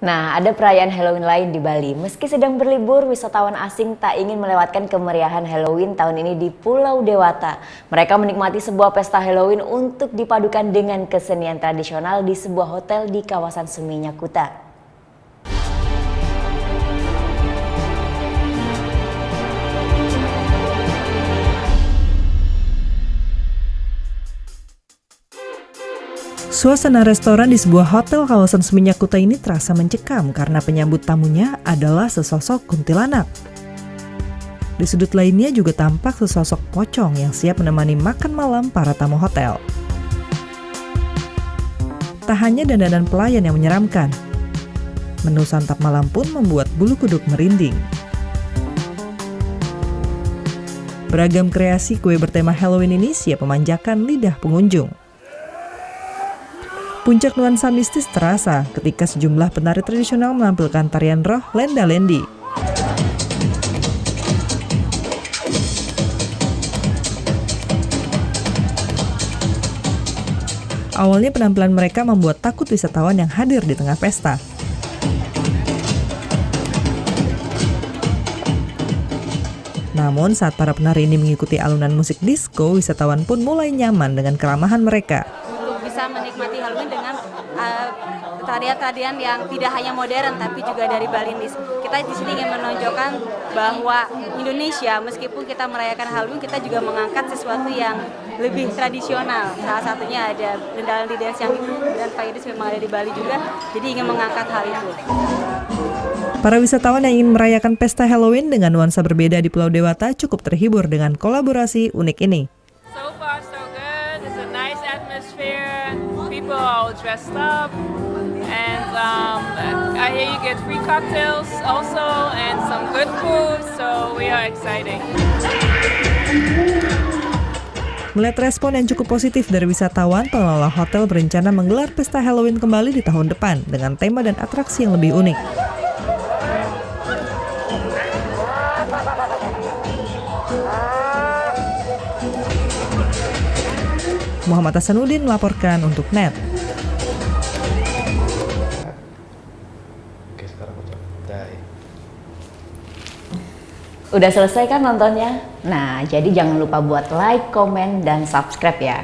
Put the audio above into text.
Nah, ada perayaan Halloween lain di Bali. Meski sedang berlibur, wisatawan asing tak ingin melewatkan kemeriahan Halloween tahun ini di Pulau Dewata. Mereka menikmati sebuah pesta Halloween untuk dipadukan dengan kesenian tradisional di sebuah hotel di kawasan Seminyak Kuta. Suasana restoran di sebuah hotel kawasan Seminyak Kuta ini terasa mencekam karena penyambut tamunya adalah sesosok kuntilanak. Di sudut lainnya juga tampak sesosok pocong yang siap menemani makan malam para tamu hotel. Tak hanya dandanan pelayan yang menyeramkan, menu santap malam pun membuat bulu kuduk merinding. Beragam kreasi kue bertema Halloween ini siap memanjakan lidah pengunjung. Puncak nuansa mistis terasa ketika sejumlah penari tradisional menampilkan tarian roh lenda-lendi. Awalnya penampilan mereka membuat takut wisatawan yang hadir di tengah pesta. Namun saat para penari ini mengikuti alunan musik disco, wisatawan pun mulai nyaman dengan keramahan mereka. Bisa menikmati Halloween dengan tarian-tarian yang tidak hanya modern tapi juga dari Balinese. Kita di sini ingin menunjukkan bahwa Indonesia, meskipun kita merayakan Halloween, kita juga mengangkat sesuatu yang lebih tradisional. Salah satunya ada Lendalan Dance yang dan Fairis memang ada di Bali juga, jadi ingin mengangkat hal itu. Para wisatawan yang ingin merayakan pesta Halloween dengan nuansa berbeda di Pulau Dewata cukup terhibur dengan kolaborasi unik ini. So far so good. It's a nice atmosphere. People are all dressed up, and I hear you get free cocktails also and some good food. So we are excited. Melihat respon yang cukup positif dari wisatawan, pengelola hotel berencana menggelar pesta Halloween kembali di tahun depan dengan tema dan atraksi yang lebih unik. Muhammad Hasanuddin melaporkan untuk NET. Udah selesai kan nontonnya? Nah, jadi jangan lupa buat like, komen, dan subscribe ya.